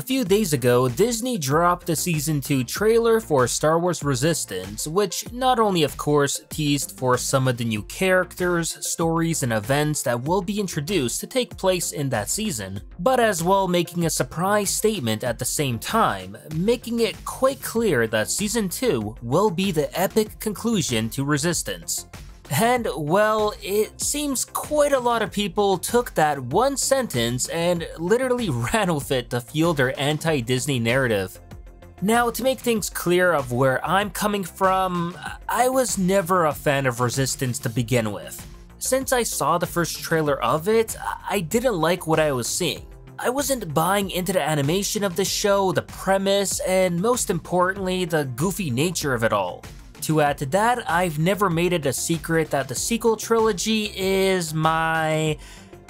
few days ago, Disney dropped the Season 2 trailer for Star Wars Resistance, which not only of course teased for some of the new characters, stories, and events that will be introduced to take place in that season, but as well making a surprise statement at the same time, making it quite clear that Season 2 will be the epic conclusion to Resistance. And well, it seems quite a lot of people took that one sentence and literally ran with it to fuel their anti-Disney narrative. Now, to make things clear of where I'm coming from, I was never a fan of Resistance to begin with. Since I saw the first trailer of it, I didn't like what I was seeing. I wasn't buying into the animation of the show, the premise, and most importantly, the goofy nature of it all. To add to that, I've never made it a secret that the sequel trilogy is my,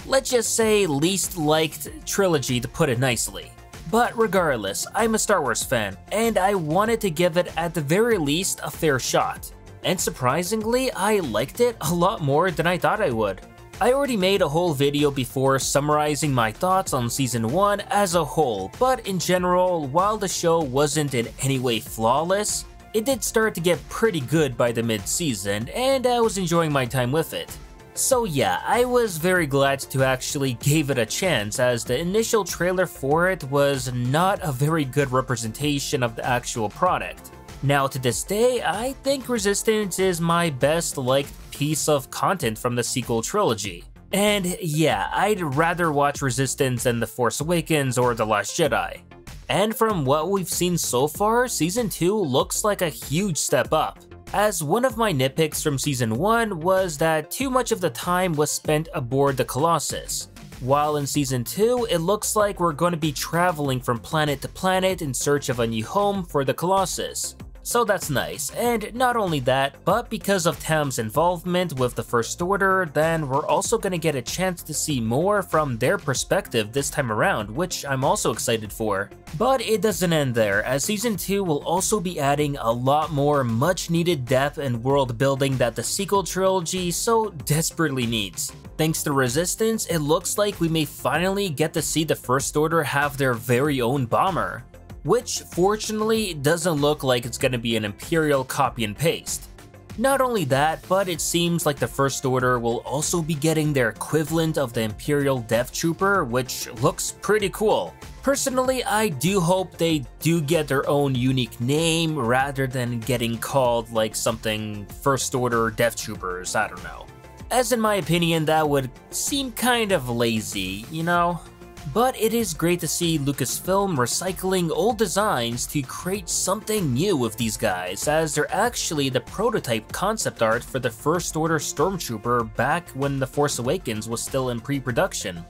let's just say, least liked trilogy, to put it nicely. But regardless, I'm a Star Wars fan, and I wanted to give it at the very least a fair shot. And surprisingly, I liked it a lot more than I thought I would. I already made a whole video before summarizing my thoughts on Season 1 as a whole, but in general, while the show wasn't in any way flawless, it did start to get pretty good by the mid-season, and I was enjoying my time with it. So yeah, I was very glad to actually give it a chance, as the initial trailer for it was not a very good representation of the actual product. Now to this day, I think Resistance is my best liked piece of content from the sequel trilogy. And yeah, I'd rather watch Resistance than The Force Awakens or The Last Jedi. And from what we've seen so far, Season 2 looks like a huge step up, as one of my nitpicks from Season 1 was that too much of the time was spent aboard the Colossus, while in Season 2 it looks like we're going to be traveling from planet to planet in search of a new home for the Colossus. So that's nice, and not only that, but because of Tam's involvement with the First Order, then we're also gonna get a chance to see more from their perspective this time around, which I'm also excited for. But it doesn't end there, as Season 2 will also be adding a lot more much needed depth and world building that the sequel trilogy so desperately needs. Thanks to Resistance, it looks like we may finally get to see the First Order have their very own bomber, which fortunately doesn't look like it's gonna be an Imperial copy and paste. Not only that, but it seems like the First Order will also be getting their equivalent of the Imperial Death Trooper, which looks pretty cool. Personally, I do hope they do get their own unique name rather than getting called like something First Order Death Troopers, I don't know. As in my opinion, that would seem kind of lazy, you know? But it is great to see Lucasfilm recycling old designs to create something new with these guys, as they're actually the prototype concept art for the First Order Stormtrooper back when The Force Awakens was still in pre-production.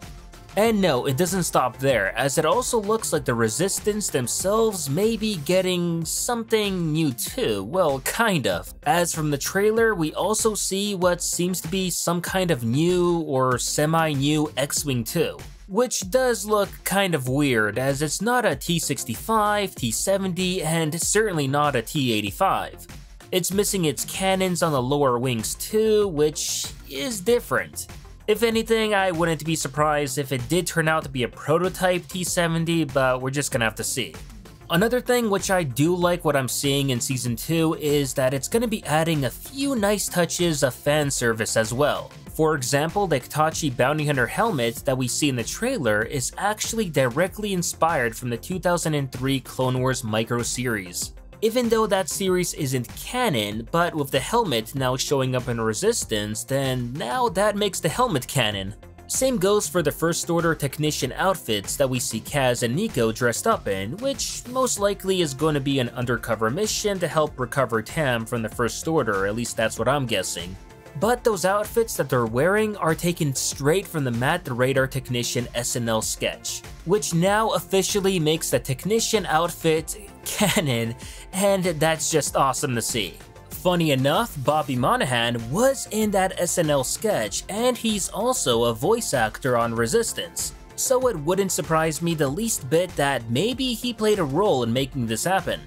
And no, it doesn't stop there, as it also looks like the Resistance themselves may be getting something new too, well, kind of. As from the trailer, we also see what seems to be some kind of new or semi-new X-Wing 2. Which does look kind of weird, as it's not a T-65, T-70, and certainly not a T-85. It's missing its cannons on the lower wings too, which is different. If anything, I wouldn't be surprised if it did turn out to be a prototype T-70, but we're just gonna have to see. Another thing which I do like what I'm seeing in Season 2 is that it's gonna be adding a few nice touches of fan service as well. For example, the Hitachi Bounty Hunter helmet that we see in the trailer is actually directly inspired from the 2003 Clone Wars Micro series. Even though that series isn't canon, but with the helmet now showing up in Resistance, then now that makes the helmet canon. Same goes for the First Order technician outfits that we see Kaz and Nico dressed up in, which most likely is going to be an undercover mission to help recover Tam from the First Order, at least that's what I'm guessing. But those outfits that they're wearing are taken straight from the Matt the Radar Technician SNL sketch, which now officially makes the technician outfit canon, and that's just awesome to see. Funny enough, Bobby Monahan was in that SNL sketch, and he's also a voice actor on Resistance, so it wouldn't surprise me the least bit that maybe he played a role in making this happen.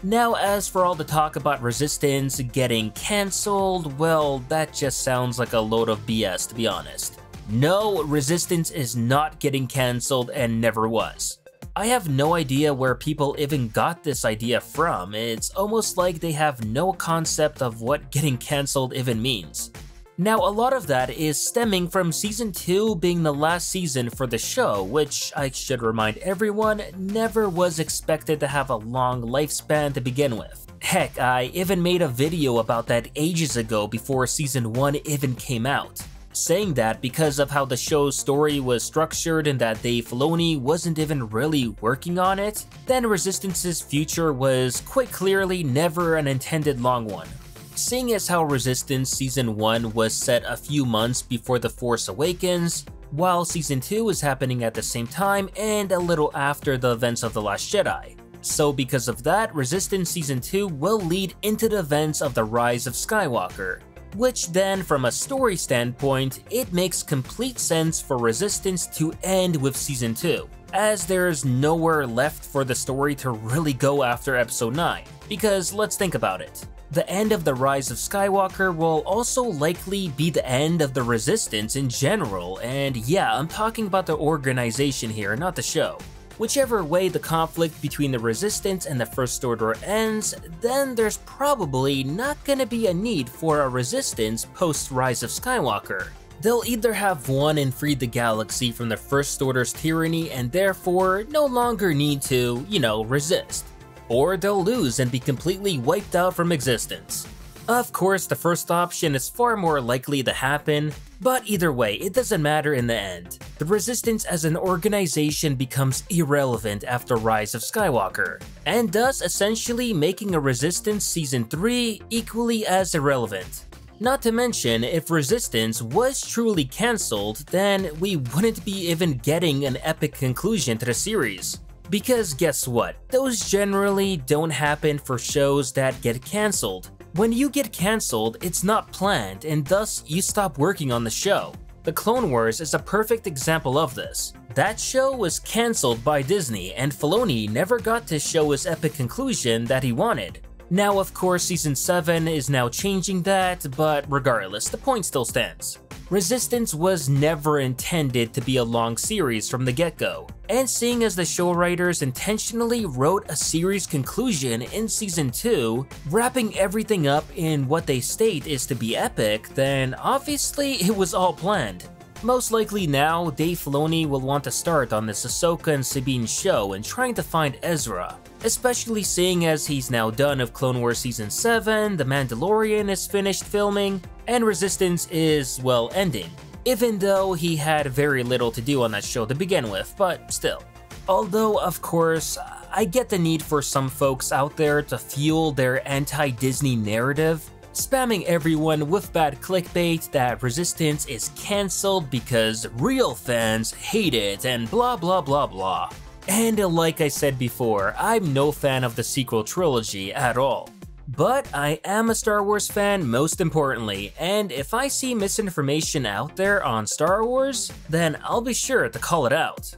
Now, as for all the talk about Resistance getting cancelled, well, that just sounds like a load of BS, to be honest. No, Resistance is not getting cancelled and never was. I have no idea where people even got this idea from. It's almost like they have no concept of what getting cancelled even means. Now, a lot of that is stemming from Season 2 being the last season for the show, which I should remind everyone never was expected to have a long lifespan to begin with. Heck, I even made a video about that ages ago before Season 1 even came out, saying that because of how the show's story was structured and that Dave Filoni wasn't even really working on it, then Resistance's future was quite clearly never an intended long one. Seeing as how Resistance Season 1 was set a few months before The Force Awakens, while Season 2 is happening at the same time and a little after the events of The Last Jedi. So because of that, Resistance Season 2 will lead into the events of The Rise of Skywalker, which then from a story standpoint, it makes complete sense for Resistance to end with Season 2, as there's nowhere left for the story to really go after Episode 9, because let's think about it. The end of The Rise of Skywalker will also likely be the end of the Resistance in general, and yeah, I'm talking about the organization here, not the show. Whichever way the conflict between the Resistance and the First Order ends, then there's probably not gonna be a need for a Resistance post Rise of Skywalker. They'll either have won and freed the galaxy from the First Order's tyranny and therefore no longer need to, resist. Or they'll lose and be completely wiped out from existence. Of course, the first option is far more likely to happen, but either way, it doesn't matter in the end. The Resistance as an organization becomes irrelevant after Rise of Skywalker, and thus essentially making a Resistance Season 3 equally as irrelevant. Not to mention, if Resistance was truly cancelled, then we wouldn't be even getting an epic conclusion to the series. Because guess what? Those generally don't happen for shows that get cancelled. When you get cancelled, it's not planned and thus you stop working on the show. The Clone Wars is a perfect example of this. That show was cancelled by Disney and Filoni never got to show his epic conclusion that he wanted. Now of course Season 7 is now changing that, but regardless, the point still stands. Resistance was never intended to be a long series from the get-go, and seeing as the show writers intentionally wrote a series conclusion in Season 2, wrapping everything up in what they state is to be epic, then obviously it was all planned. Most likely now, Dave Filoni will want to start on this Ahsoka and Sabine show and trying to find Ezra, especially seeing as he's now done of Clone Wars Season 7, The Mandalorian is finished filming, and Resistance is, well, ending. Even though he had very little to do on that show to begin with, but still. Although, of course, I get the need for some folks out there to fuel their anti-Disney narrative, spamming everyone with bad clickbait that Resistance is cancelled because real fans hate it and blah blah blah blah. And like I said before, I'm no fan of the sequel trilogy at all. But I am a Star Wars fan most importantly, and if I see misinformation out there on Star Wars, then I'll be sure to call it out.